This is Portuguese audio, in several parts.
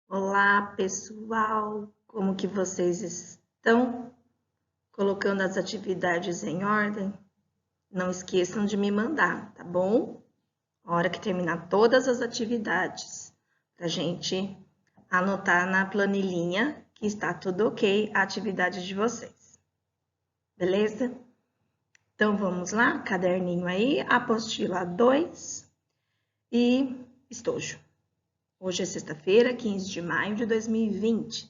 Olá, pessoal! Como que vocês estão? Colocando as atividades em ordem? Não esqueçam de me mandar, tá bom? A hora que terminar todas as atividades, pra gente anotar na planilhinha que está tudo ok a atividade de vocês. Beleza? Então vamos lá, caderninho aí, apostila 2 e estojo. Hoje é sexta-feira, 15 de maio de 2020.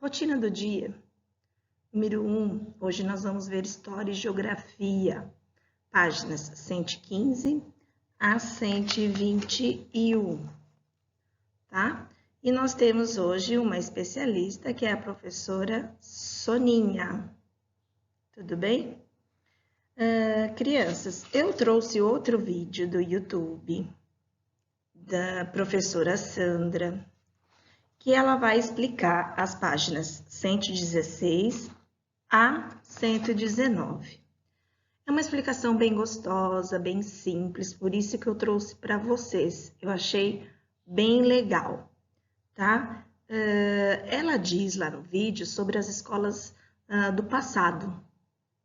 Rotina do dia. Número 1. Hoje nós vamos ver História e Geografia. Páginas 115 a 121, tá? E nós temos hoje uma especialista, que é a professora Soninha. Tudo bem? Crianças, eu trouxe outro vídeo do YouTube da professora Sandra, que ela vai explicar as páginas 116 a 119. É uma explicação bem gostosa, bem simples, por isso que eu trouxe para vocês. Eu achei bem legal, tá? Ela diz lá no vídeo sobre as escolas do passado,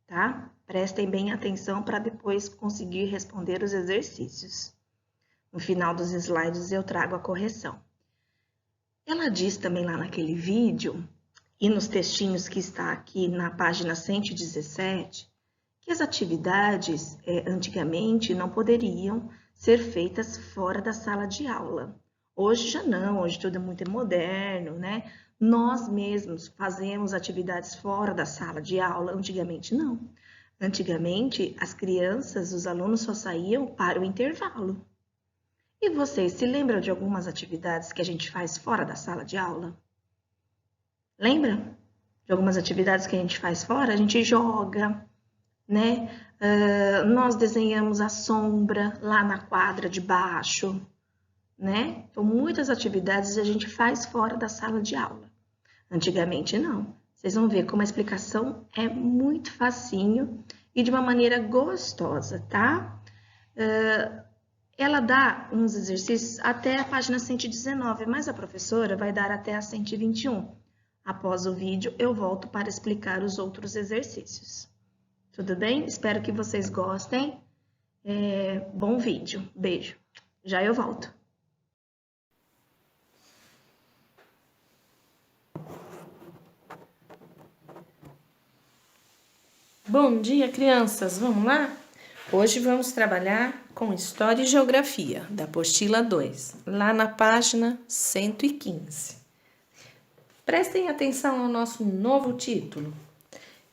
tá? Prestem bem atenção para depois conseguir responder os exercícios. No final dos slides eu trago a correção. Ela diz também lá naquele vídeo, e nos textinhos que está aqui na página 117, que as atividades antigamente não poderiam ser feitas fora da sala de aula. Hoje já não, hoje tudo é muito moderno, né? Nós mesmos fazemos atividades fora da sala de aula, antigamente não. Antigamente, as crianças, os alunos só saíam para o intervalo. E vocês se lembram de algumas atividades que a gente faz fora da sala de aula? Lembra? De algumas atividades que a gente faz fora? A gente joga, né? Nós desenhamos a sombra lá na quadra de baixo, né? Então, muitas atividades a gente faz fora da sala de aula. Antigamente, não. Vocês vão ver como a explicação é muito facinho e de uma maneira gostosa, tá? Ela dá uns exercícios até a página 119, mas a professora vai dar até a 121. Após o vídeo, eu volto para explicar os outros exercícios. Tudo bem? Espero que vocês gostem. Bom vídeo. Beijo. Já eu volto. Bom dia, crianças! Vamos lá? Hoje vamos trabalhar com História e Geografia, da apostila 2, lá na página 115. Prestem atenção ao nosso novo título: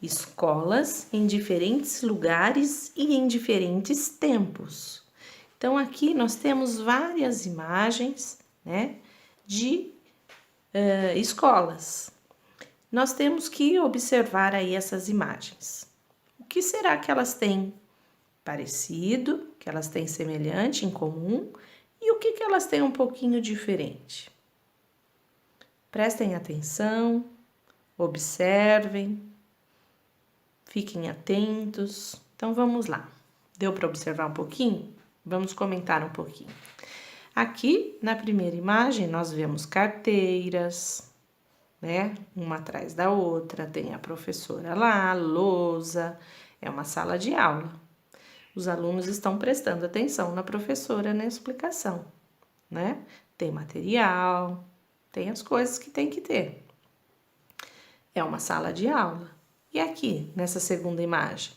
Escolas em diferentes lugares e em diferentes tempos. Então, aqui nós temos várias imagens, né, de escolas. Nós temos que observar aí essas imagens. O que será que elas têm parecido, que elas têm semelhante, em comum, e o que elas têm um pouquinho diferente? Prestem atenção, observem, fiquem atentos. Então, vamos lá. Deu para observar um pouquinho? Vamos comentar um pouquinho. Aqui, na primeira imagem, nós vemos carteiras, né? Uma atrás da outra, tem a professora lá, lousa, é uma sala de aula. Os alunos estão prestando atenção na professora na explicação, né? Tem material, tem as coisas que tem que ter. É uma sala de aula. E aqui, nessa segunda imagem,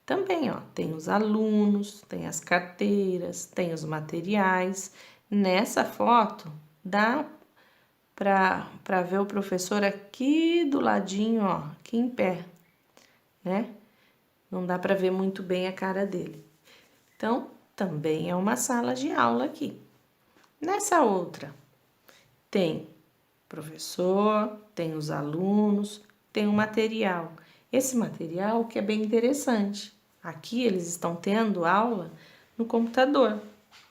também, ó, tem os alunos, tem as carteiras, tem os materiais. Nessa foto, dá para ver o professor aqui do ladinho, ó, aqui em pé, né? Não dá para ver muito bem a cara dele. Então, também é uma sala de aula aqui. Nessa outra, tem professor, tem os alunos, tem o material. Esse material que é bem interessante. Aqui eles estão tendo aula no computador,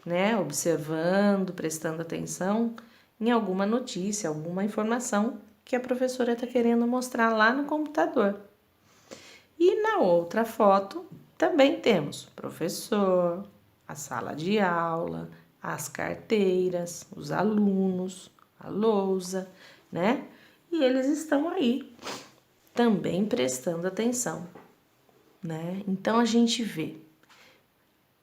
né? Observando, prestando atenção em alguma notícia, alguma informação que a professora está querendo mostrar lá no computador. E na outra foto também temos o professor, a sala de aula, as carteiras, os alunos, a lousa, né? E eles estão aí também prestando atenção, né? Então a gente vê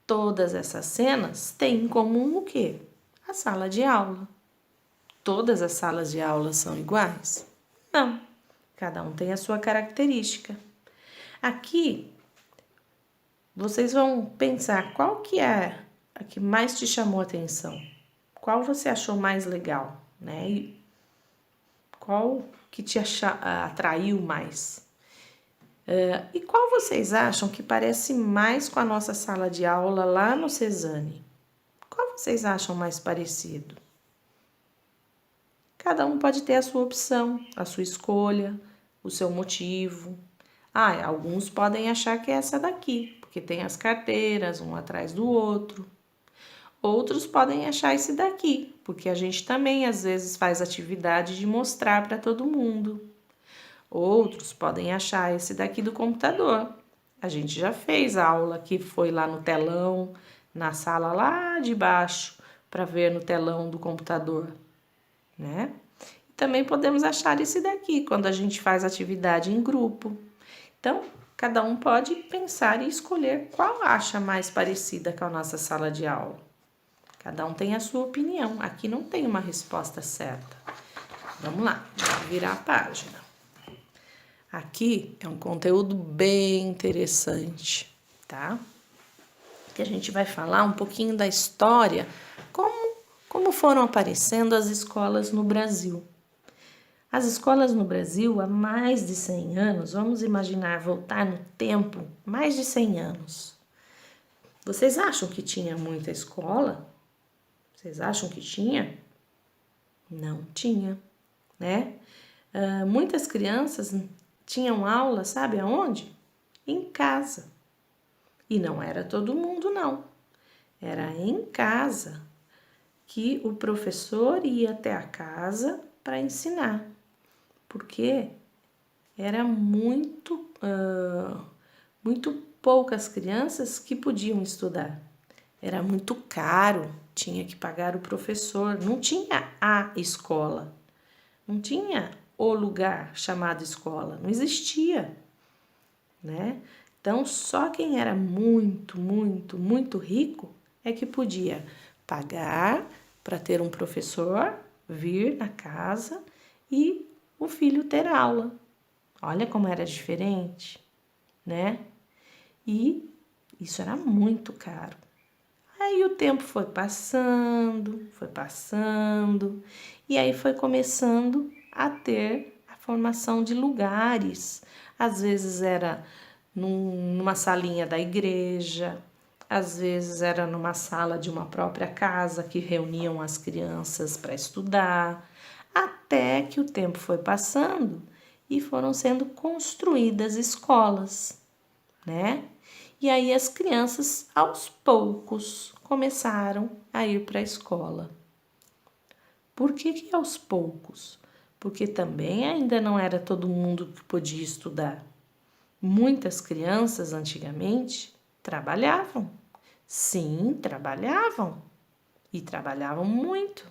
todas essas cenas têm em comum o quê? A sala de aula. Todas as salas de aula são iguais? Não. Cada um tem a sua característica. Aqui, vocês vão pensar qual que é a que mais te chamou a atenção. Qual você achou mais legal, né? E qual que te atraiu mais? E qual vocês acham que parece mais com a nossa sala de aula lá no Cesane? Qual vocês acham mais parecido? Cada um pode ter a sua opção, a sua escolha, o seu motivo. Alguns podem achar que é essa daqui, porque tem as carteiras, um atrás do outro. Outros podem achar esse daqui, porque a gente também às vezes faz atividade de mostrar para todo mundo. Outros podem achar esse daqui do computador. A gente já fez a aula que foi lá no telão, na sala lá de baixo, para ver no telão do computador, né? Também podemos achar esse daqui quando a gente faz atividade em grupo. Então, cada um pode pensar e escolher qual acha mais parecida com a nossa sala de aula. Cada um tem a sua opinião. Aqui não tem uma resposta certa. Vamos lá, vamos virar a página. Aqui é um conteúdo bem interessante, tá? Que a gente vai falar um pouquinho da história, como foram aparecendo as escolas no Brasil. As escolas no Brasil há mais de 100 anos, vamos imaginar voltar no tempo, mais de 100 anos. Vocês acham que tinha muita escola? Vocês acham que tinha? Não tinha, né? Muitas crianças tinham aula, sabe aonde? Em casa. E não era todo mundo, não. Era em casa que o professor ia até a casa para ensinar. Porque era muito poucas crianças que podiam estudar. Era muito caro, tinha que pagar o professor, não tinha a escola, não tinha o lugar chamado escola, não existia, né? Então, só quem era muito, muito, muito rico é que podia pagar para ter um professor vir na casa e o filho ter aula. Olha como era diferente, né? E isso era muito caro. Aí o tempo foi passando, e aí foi começando a ter a formação de lugares. Às vezes era numa salinha da igreja, às vezes era numa sala de uma própria casa que reuniam as crianças para estudar, até que o tempo foi passando e foram sendo construídas escolas, né? E aí as crianças, aos poucos, começaram a ir para a escola. Por que aos poucos? Porque também ainda não era todo mundo que podia estudar. Muitas crianças, antigamente, trabalhavam. Sim, trabalhavam. E trabalhavam muito.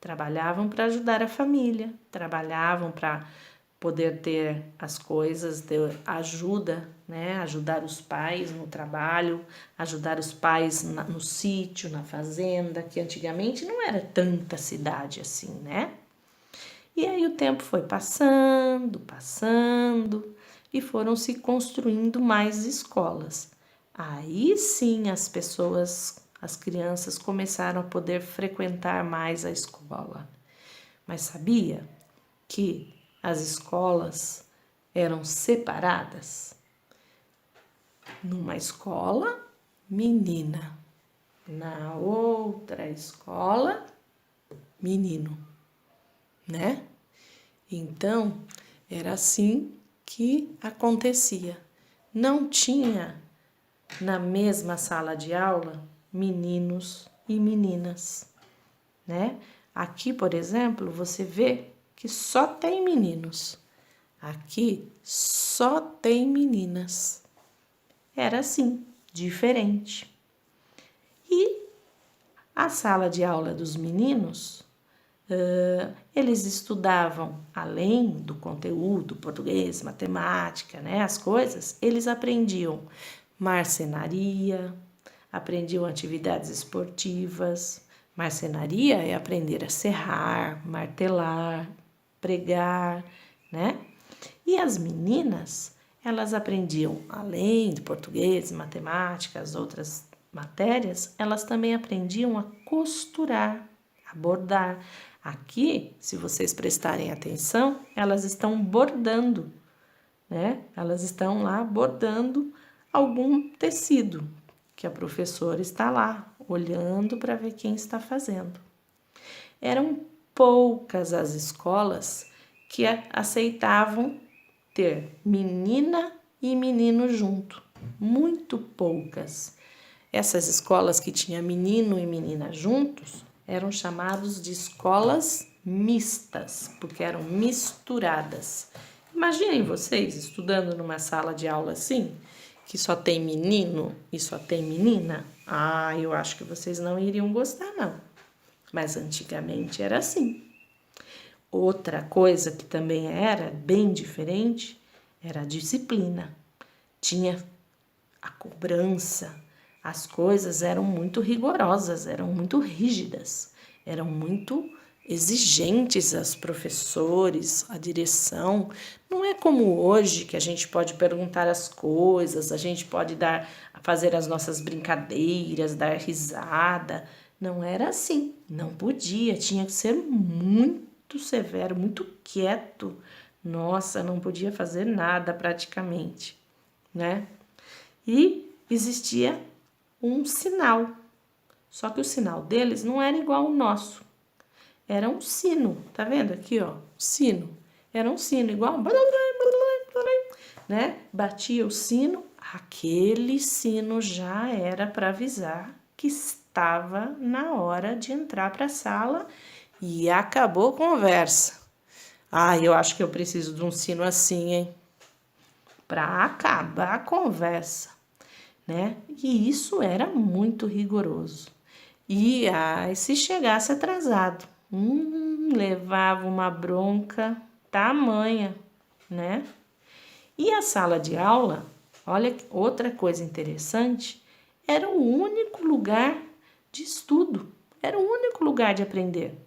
Trabalhavam para ajudar a família, trabalhavam para poder ter as coisas de ajuda, né? Ajudar os pais no trabalho, ajudar os pais no sítio, na fazenda, que antigamente não era tanta cidade assim, né? E aí o tempo foi passando, e foram se construindo mais escolas. Aí sim as crianças começaram a poder frequentar mais a escola. Mas sabia que as escolas eram separadas? Numa escola, menina. Na outra escola, menino, né? Então, era assim que acontecia. Não tinha na mesma sala de aula meninos e meninas, né? Aqui, por exemplo, você vê que só tem meninos. Aqui só tem meninas. Era assim, diferente. E a sala de aula dos meninos Eles estudavam, além do conteúdo, português, matemática, né, as coisas, eles aprendiam marcenaria, aprendiam atividades esportivas. Marcenaria é aprender a serrar, martelar, pregar, né? E as meninas, elas aprendiam, além de português, matemática, as outras matérias, elas também aprendiam a costurar, a bordar. Aqui, se vocês prestarem atenção, elas estão bordando, né? Elas estão lá bordando algum tecido, que a professora está lá olhando para ver quem está fazendo. Eram poucas as escolas que aceitavam ter menina e menino junto, muito poucas. Essas escolas que tinha menino e menina juntos eram chamados de escolas mistas, porque eram misturadas. Imaginem vocês estudando numa sala de aula assim, que só tem menino e só tem menina. Eu acho que vocês não iriam gostar, não. Mas antigamente era assim. Outra coisa que também era bem diferente era a disciplina. Tinha a cobrança, as coisas eram muito rigorosas, eram muito rígidas, eram muito exigentes as professores, a direção. Não é como hoje que a gente pode perguntar as coisas, a gente pode fazer as nossas brincadeiras, dar risada. Não era assim, não podia, tinha que ser muito severo, muito quieto. Nossa, não podia fazer nada praticamente, né? E existia um sinal, só que o sinal deles não era igual ao nosso. Era um sino, tá vendo aqui, ó? Sino. Era um sino igual, né? Batia o sino, aquele sino já era para avisar que estava na hora de entrar para a sala e acabou a conversa. Eu acho que eu preciso de um sino assim, hein? Para acabar a conversa, né? E isso era muito rigoroso. E se chegasse atrasado, levava uma bronca tamanha, né? E a sala de aula, olha outra coisa interessante, era o único lugar de estudo, era o único lugar de aprender.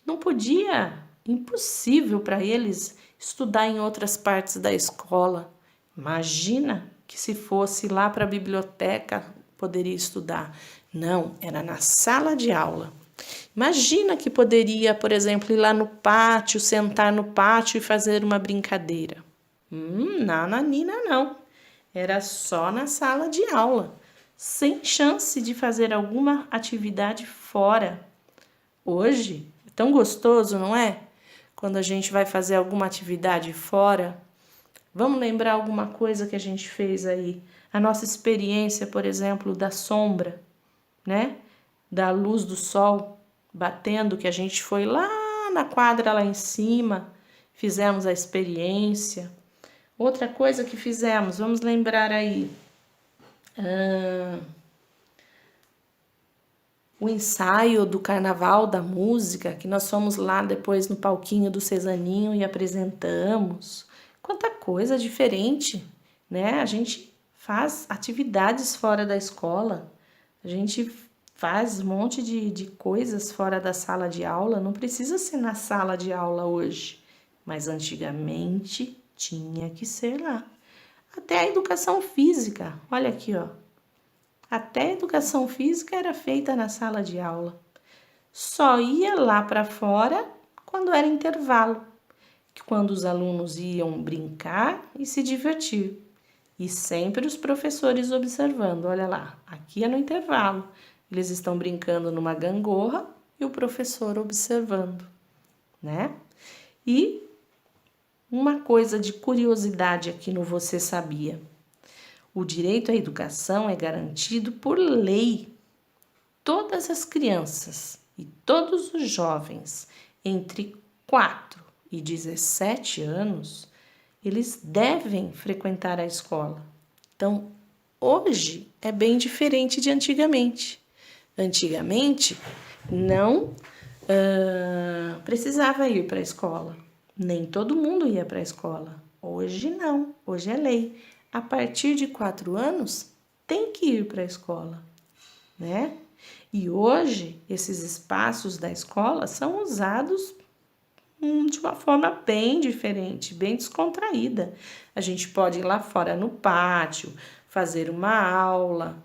Não podia, impossível para eles estudar em outras partes da escola. Imagina que se fosse lá para a biblioteca poderia estudar. Não, era na sala de aula. Imagina que poderia, por exemplo, ir lá no pátio, sentar no pátio e fazer uma brincadeira. Nananina não. Era só na sala de aula, sem chance de fazer alguma atividade fora. Hoje, é tão gostoso, não é? Quando a gente vai fazer alguma atividade fora. Vamos lembrar alguma coisa que a gente fez aí. A nossa experiência, por exemplo, da sombra, né? Da luz do sol batendo, que a gente foi lá na quadra lá em cima, fizemos a experiência. Outra coisa que fizemos, vamos lembrar aí. O ensaio do carnaval da música, que nós fomos lá depois no palquinho do Cesaninho e apresentamos. Quanta coisa diferente, né? A gente faz atividades fora da escola, a gente faz um monte de coisas fora da sala de aula, não precisa ser na sala de aula hoje, mas antigamente tinha que ser lá. Até a educação física, olha aqui, ó. Até a educação física era feita na sala de aula. Só ia lá para fora quando era intervalo, quando os alunos iam brincar e se divertir. E sempre os professores observando. Olha lá, aqui é no intervalo. Eles estão brincando numa gangorra e o professor observando, né? E uma coisa de curiosidade aqui no Você Sabia? O direito à educação é garantido por lei. Todas as crianças e todos os jovens entre 4 e 17 anos, eles devem frequentar a escola. Então, hoje é bem diferente de antigamente. Antigamente, não precisava ir para a escola. Nem todo mundo ia para a escola. Hoje não, hoje é lei. A partir de 4 anos, tem que ir para a escola, né? E hoje, esses espaços da escola são usados de uma forma bem diferente, bem descontraída. A gente pode ir lá fora no pátio, fazer uma aula,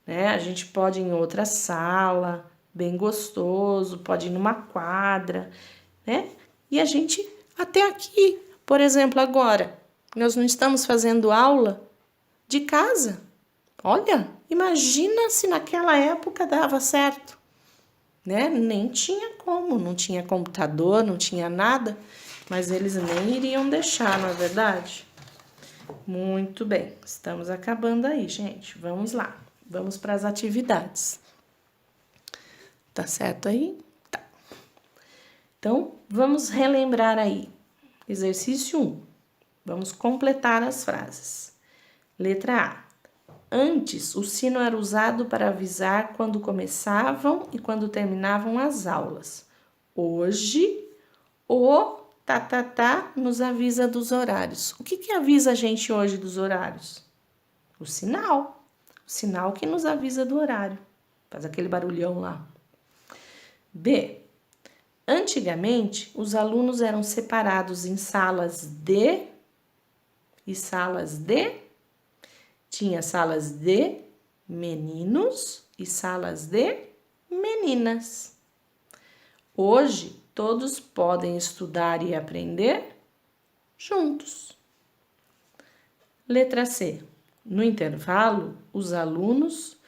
né? A gente pode ir em outra sala, bem gostoso, pode ir numa quadra, né? E a gente, até aqui, por exemplo, agora, nós não estamos fazendo aula de casa. Olha, imagina se naquela época dava certo, né? Nem tinha como, não tinha computador, não tinha nada, mas eles nem iriam deixar, não é verdade? Muito bem, estamos acabando aí, gente. Vamos lá, vamos para as atividades. Tá certo aí? Tá. Então, vamos relembrar aí. Exercício 1. Vamos completar as frases. Letra A. Antes, o sino era usado para avisar quando começavam e quando terminavam as aulas. Hoje, o tá nos avisa dos horários. O que avisa a gente hoje dos horários? O sinal. O sinal que nos avisa do horário. Faz aquele barulhão lá. B. Antigamente, os alunos eram separados em salas de e salas de. Tinha salas de meninos e salas de meninas. Hoje, todos podem estudar e aprender juntos. Letra C. No intervalo, os alunos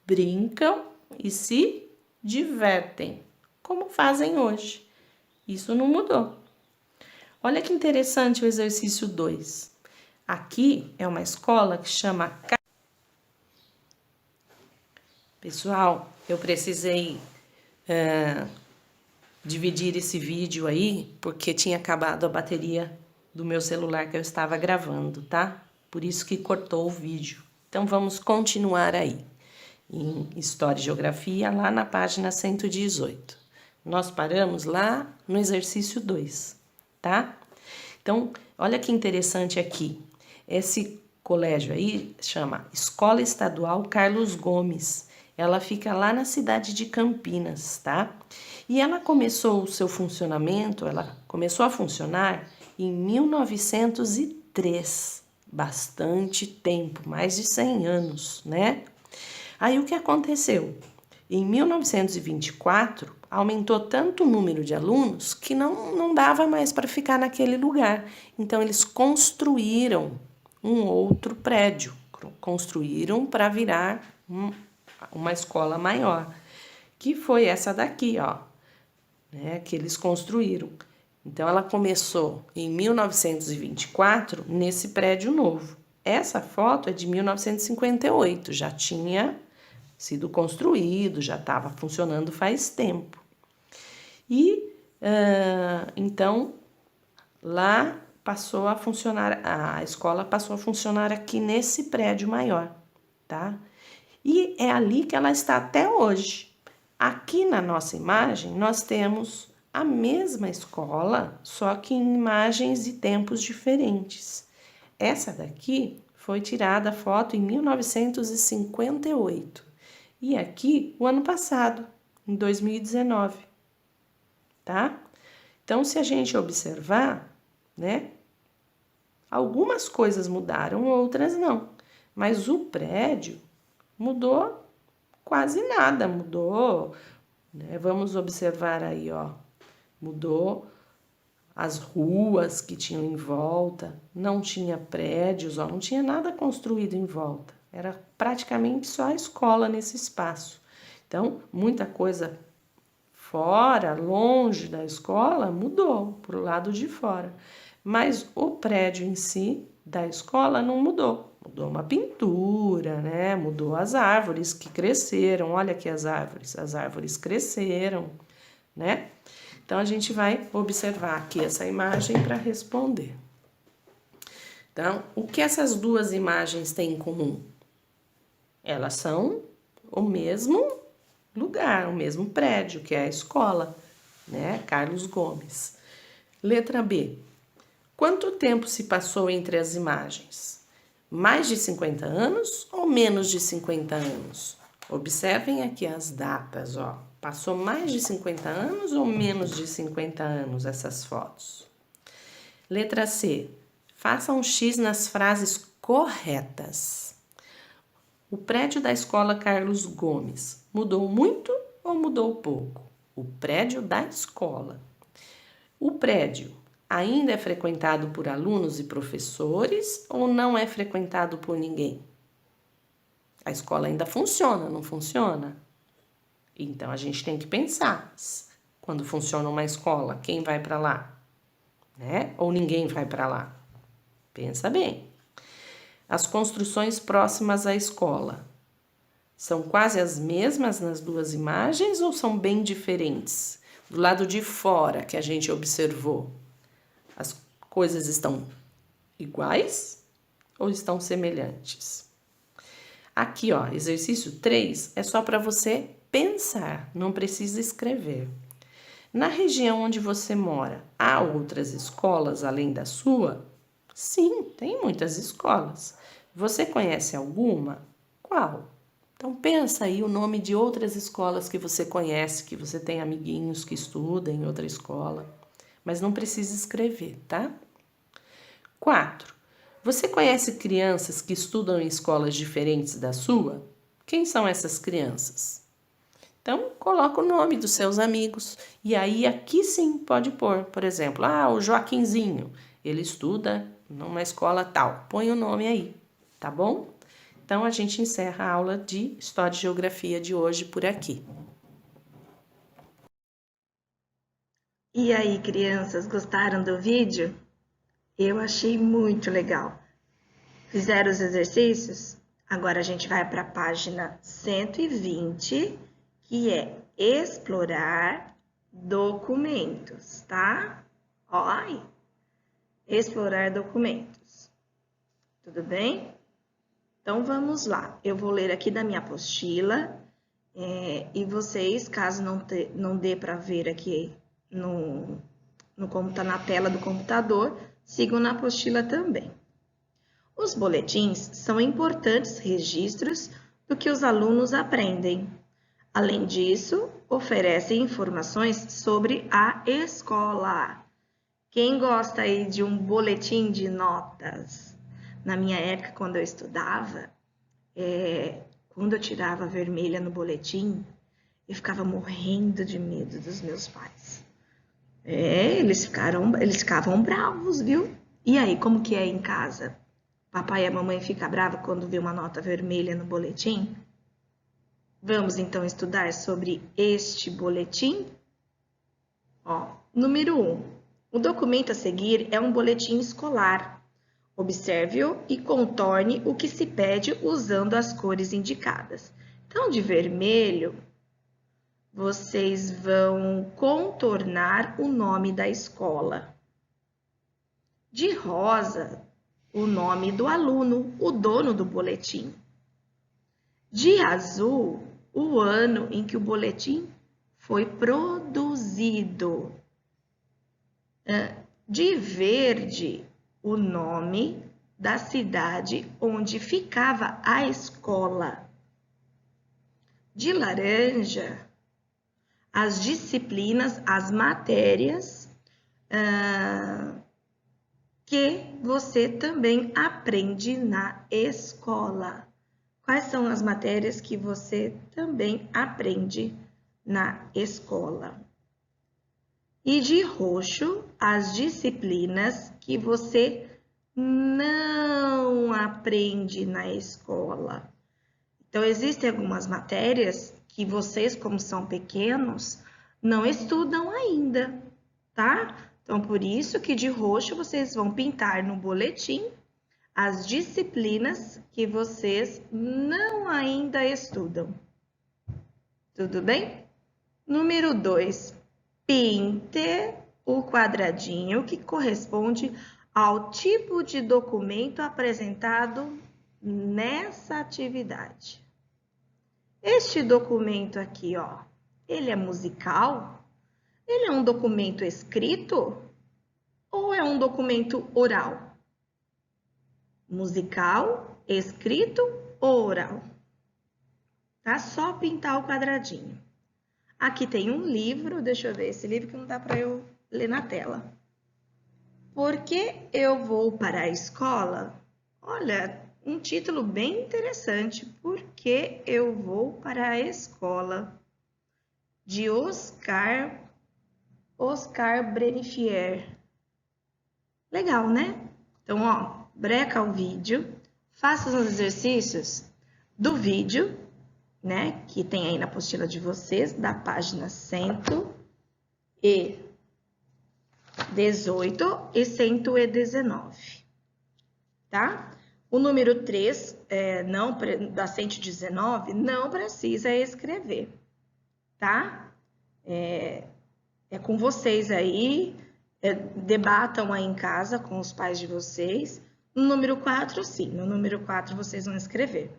brincam e se divertem, como fazem hoje. Isso não mudou. Olha que interessante o exercício 2. Aqui é uma escola que chama... Pessoal, eu precisei dividir esse vídeo aí, porque tinha acabado a bateria do meu celular que eu estava gravando, tá? Por isso que cortou o vídeo. Então, vamos continuar aí. Em História e Geografia, lá na página 118. Nós paramos lá no exercício 2, tá? Então, olha que interessante aqui. Esse colégio aí chama Escola Estadual Carlos Gomes. Ela fica lá na cidade de Campinas, tá? E ela começou o seu funcionamento, ela começou a funcionar em 1903. Bastante tempo, mais de 100 anos, né? Aí o que aconteceu? Em 1924, aumentou tanto o número de alunos que não dava mais para ficar naquele lugar. Então, eles construíram um outro prédio, construíram para virar uma escola maior, que foi essa daqui, ó, né, que eles construíram. Então, ela começou em 1924 nesse prédio novo. Essa foto é de 1958, já tinha sido construído, já estava funcionando faz tempo. E, então, lá passou a funcionar, a escola passou a funcionar aqui nesse prédio maior, tá? E é ali que ela está até hoje. Aqui na nossa imagem, nós temos a mesma escola, só que em imagens e tempos diferentes. Essa daqui foi tirada a foto em 1958. E aqui, o ano passado, em 2019, tá? Então, se a gente observar, né, algumas coisas mudaram, outras não. Mas o prédio mudou quase nada, mudou, né? Vamos observar aí, ó, mudou as ruas que tinham em volta, não tinha prédios, ó, não tinha nada construído em volta. Era praticamente só a escola nesse espaço. Então, muita coisa fora, longe da escola, mudou para o lado de fora. Mas o prédio em si da escola não mudou. Mudou uma pintura, né? Mudou as árvores que cresceram. Olha aqui as árvores cresceram, né? Então, a gente vai observar aqui essa imagem para responder. Então, o que essas duas imagens têm em comum? Elas são o mesmo lugar, o mesmo prédio, que é a escola, né? Carlos Gomes. Letra B. Quanto tempo se passou entre as imagens? Mais de 50 anos ou menos de 50 anos? Observem aqui as datas, ó. Passou mais de 50 anos ou menos de 50 anos essas fotos? Letra C. Faça um X nas frases corretas. O prédio da escola Carlos Gomes mudou muito ou mudou pouco? O prédio da escola. O prédio ainda é frequentado por alunos e professores ou não é frequentado por ninguém? A escola ainda funciona, não funciona? Então a gente tem que pensar, quando funciona uma escola, quem vai para lá? Né? Ou ninguém vai para lá? Pensa bem. As construções próximas à escola são quase as mesmas nas duas imagens ou são bem diferentes? Do lado de fora que a gente observou, as coisas estão iguais ou estão semelhantes? Aqui, ó, exercício 3 é só para você pensar, não precisa escrever. Na região onde você mora, há outras escolas além da sua? Sim, tem muitas escolas. Você conhece alguma? Qual? Então pensa aí o nome de outras escolas que você conhece, que você tem amiguinhos que estudam em outra escola, mas não precisa escrever, tá? 4. Você conhece crianças que estudam em escolas diferentes da sua? Quem são essas crianças? Então, coloca o nome dos seus amigos. E aí, aqui sim, pode pôr, por exemplo, o Joaquinzinho, ele estuda numa escola tal. Põe o nome aí, tá bom? Então, a gente encerra a aula de História e Geografia de hoje por aqui. E aí, crianças, gostaram do vídeo? Eu achei muito legal. Fizeram os exercícios? Agora a gente vai para a página 120, que é explorar documentos, tá? Ó aí, explorar documentos. Tudo bem? Então vamos lá. Eu vou ler aqui da minha apostila e vocês, caso não dê para ver aqui na tela do computador, sigam na apostila também. Os boletins são importantes registros do que os alunos aprendem. Além disso, oferecem informações sobre a escola. Quem gosta aí de um boletim de notas? Na minha época, quando eu estudava, quando eu tirava vermelha no boletim, eu ficava morrendo de medo dos meus pais. Eles ficavam bravos, viu? E aí, como que é em casa? Papai e a mamãe ficam bravos quando vê uma nota vermelha no boletim? Vamos então estudar sobre este boletim? Número 1. O documento a seguir é um boletim escolar. Observe-o e contorne o que se pede usando as cores indicadas. Então, de vermelho, vocês vão contornar o nome da escola. De rosa, o nome do aluno, o dono do boletim. De azul, o ano em que o boletim foi produzido. De verde, o nome da cidade onde ficava a escola. De laranja, as disciplinas, as matérias que você também aprende na escola. Quais são as matérias que você também aprende na escola? E de roxo, as disciplinas que você não aprende na escola. Então, existem algumas matérias que vocês, como são pequenos, não estudam ainda, tá? Então, por isso que de roxo vocês vão pintar no boletim as disciplinas que vocês não ainda estudam. Tudo bem? Número 2. Pinte o quadradinho que corresponde ao tipo de documento apresentado nessa atividade. Este documento aqui, ele é musical? Ele é um documento escrito ou é um documento oral? Musical, escrito ou oral? Tá? Só pintar o quadradinho. Aqui tem um livro, deixa eu ver esse livro que não dá para eu ler na tela. Por que eu vou para a escola? Olha, um título bem interessante. Por que eu vou para a escola? De Oscar Brenifier. Legal, né? Então, ó, breca o vídeo, faça os exercícios do vídeo, né? Que tem aí na apostila de vocês, da página 118 e 119, tá? O número 3, da 119, não precisa escrever, tá? É com vocês aí, debatam aí em casa com os pais de vocês. No número 4, sim, no número 4 vocês vão escrever,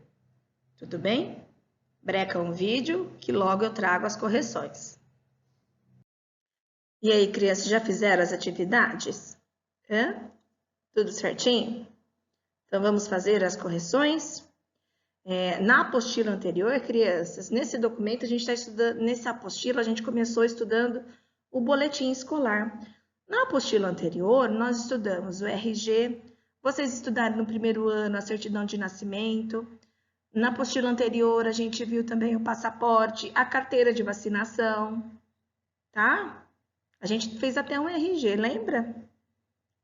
tudo bem? Breca um vídeo que logo eu trago as correções. E aí, crianças, já fizeram as atividades? Tudo certinho? Então, vamos fazer as correções? Na apostila anterior, crianças, nesse documento a gente está estudando, nessa apostila a gente começou estudando o boletim escolar. Na apostila anterior, nós estudamos o RG, vocês estudaram no primeiro ano a certidão de nascimento. Na apostila anterior, a gente viu também o passaporte, a carteira de vacinação, tá? A gente fez até um RG, lembra?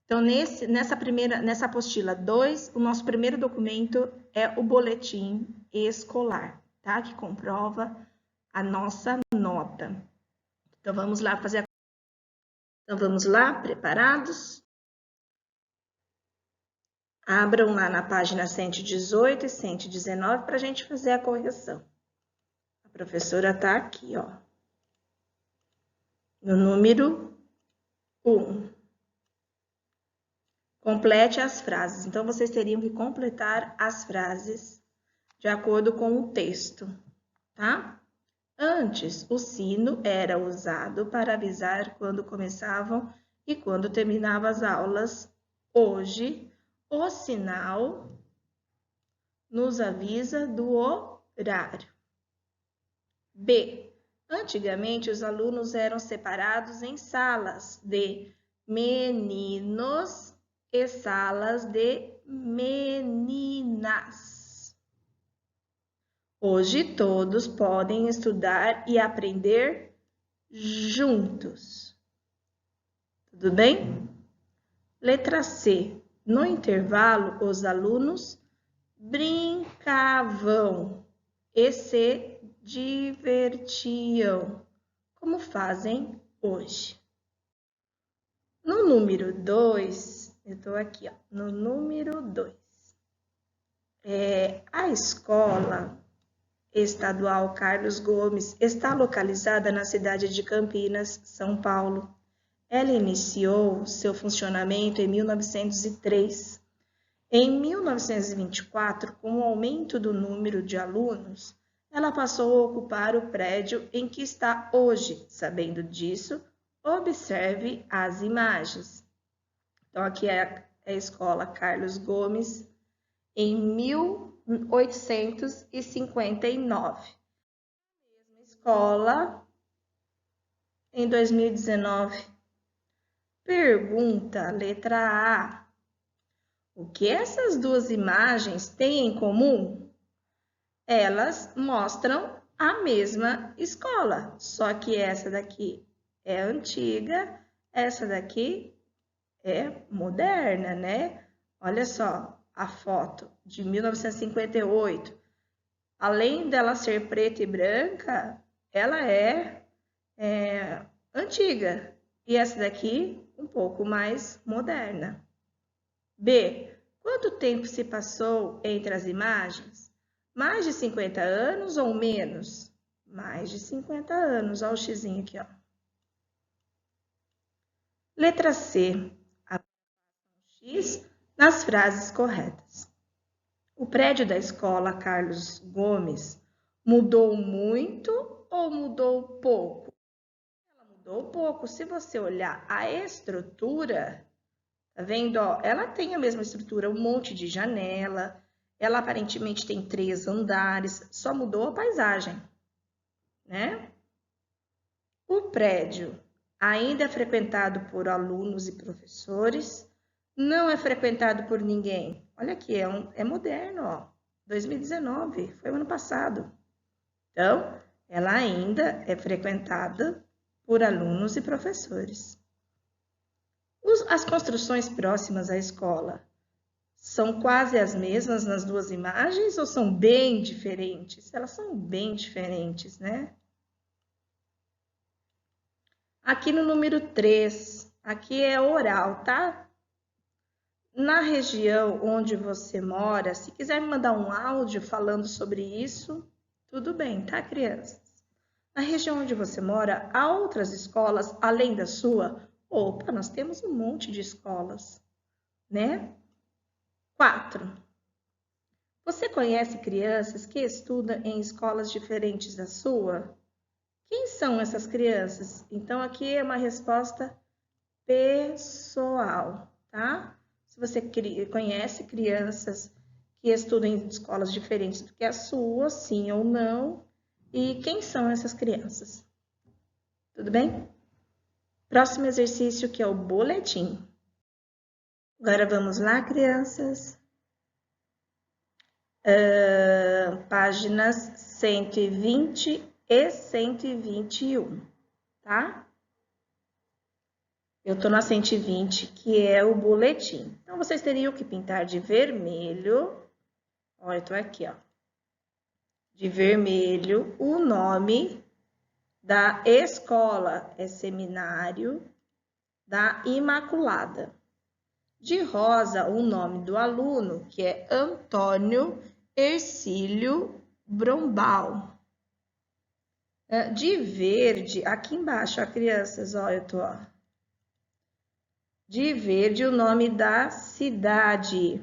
Então, nessa apostila 2, o nosso primeiro documento é o boletim escolar, tá? Que comprova a nossa nota. Então, vamos lá fazer a... Então, vamos lá, preparados? Abram lá na página 118 e 119 para a gente fazer a correção. A professora está aqui, ó. No número 1. Complete as frases. Então, vocês teriam que completar as frases de acordo com o texto, tá? Antes, o sino era usado para avisar quando começavam e quando terminavam as aulas. Hoje, o sinal nos avisa do horário. B. Antigamente, os alunos eram separados em salas de meninos e salas de meninas. Hoje, todos podem estudar e aprender juntos. Tudo bem? Letra C. No intervalo, os alunos brincavam e se divertiam, como fazem hoje. No número 2, eu estou aqui, ó, no número 2, a escola estadual Carlos Gomes está localizada na cidade de Campinas, São Paulo. Ela iniciou seu funcionamento em 1903. Em 1924, com o aumento do número de alunos, ela passou a ocupar o prédio em que está hoje. Sabendo disso, observe as imagens. Então, aqui é a escola Carlos Gomes, em 1859. A mesma escola, em 2019. Pergunta, letra A. O que essas duas imagens têm em comum? Elas mostram a mesma escola, só que essa daqui é antiga, essa daqui é moderna, né? Olha só a foto de 1958. Além dela ser preta e branca, ela é antiga. E essa daqui, um pouco mais moderna. B. Quanto tempo se passou entre as imagens? Mais de 50 anos ou menos? Mais de 50 anos. Olha o xizinho aqui, ó. Letra C. X nas frases corretas. O prédio da escola Carlos Gomes mudou muito ou mudou pouco? Ela Mudou pouco. Se você olhar a estrutura, tá vendo? Ó, ela tem a mesma estrutura, um monte de janela. Ela aparentemente tem 3 andares, só mudou a paisagem, né? O prédio ainda é frequentado por alunos e professores, não é frequentado por ninguém. Olha aqui, é moderno, ó. 2019, foi o ano passado. Então, ela ainda é frequentada por alunos e professores. As construções próximas à escola são quase as mesmas nas duas imagens ou são bem diferentes? Elas são bem diferentes, né? Aqui no número 3, aqui é oral, tá? Na região onde você mora, se quiser me mandar um áudio falando sobre isso, tudo bem, tá, crianças? Na região onde você mora, há outras escolas além da sua? Opa, nós temos um monte de escolas, né? 4. Você conhece crianças que estudam em escolas diferentes da sua? Quem são essas crianças? Então, aqui é uma resposta pessoal, tá? Se você conhece crianças que estudam em escolas diferentes do que a sua, sim ou não, e quem são essas crianças? Tudo bem? Próximo exercício, que é o boletim. Agora vamos lá, crianças. Páginas 120 e 121, tá? Eu tô na 120, que é o boletim. Então, vocês teriam que pintar de vermelho. Olha, eu tô aqui, ó. De vermelho, o nome da escola é Seminário da Imaculada. De rosa, o nome do aluno, que é Antônio Hercílio Brombal. De verde, aqui embaixo, ó, crianças, ó, eu tô, ó. De verde, o nome da cidade.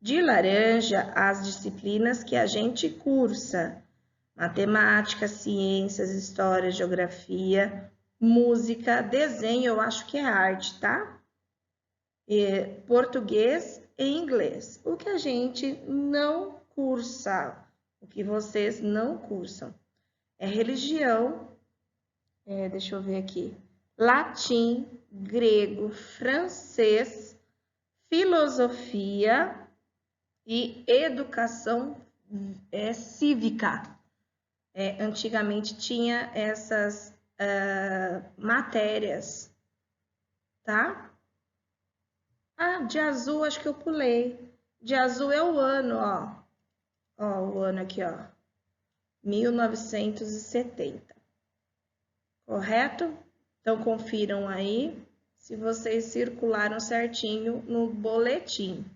De laranja, as disciplinas que a gente cursa. Matemática, ciências, história, geografia, música, desenho, eu acho que é arte, tá? Português e inglês. O que a gente não cursa, o que vocês não cursam, é religião, deixa eu ver aqui, latim, grego, francês, filosofia e educação cívica. Antigamente tinha essas matérias, tá? Ah, de azul acho que eu pulei. De azul é o ano, ó. Ó, o ano aqui, ó. 1970. Correto? Então, confiram aí se vocês circularam certinho no boletim.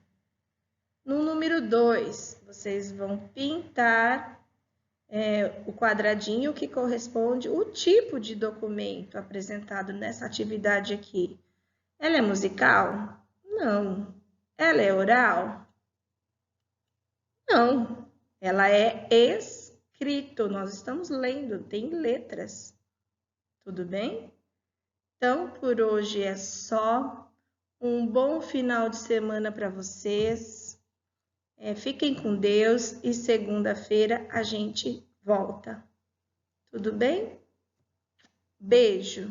No número 2, vocês vão pintar o quadradinho que corresponde o tipo de documento apresentado nessa atividade aqui. Ela é musical? Não. Ela é oral? Não. Ela é escrito. Nós estamos lendo, tem letras. Tudo bem? Então, por hoje é só. Um bom final de semana para vocês. Fiquem com Deus e segunda-feira a gente volta. Tudo bem? Beijo.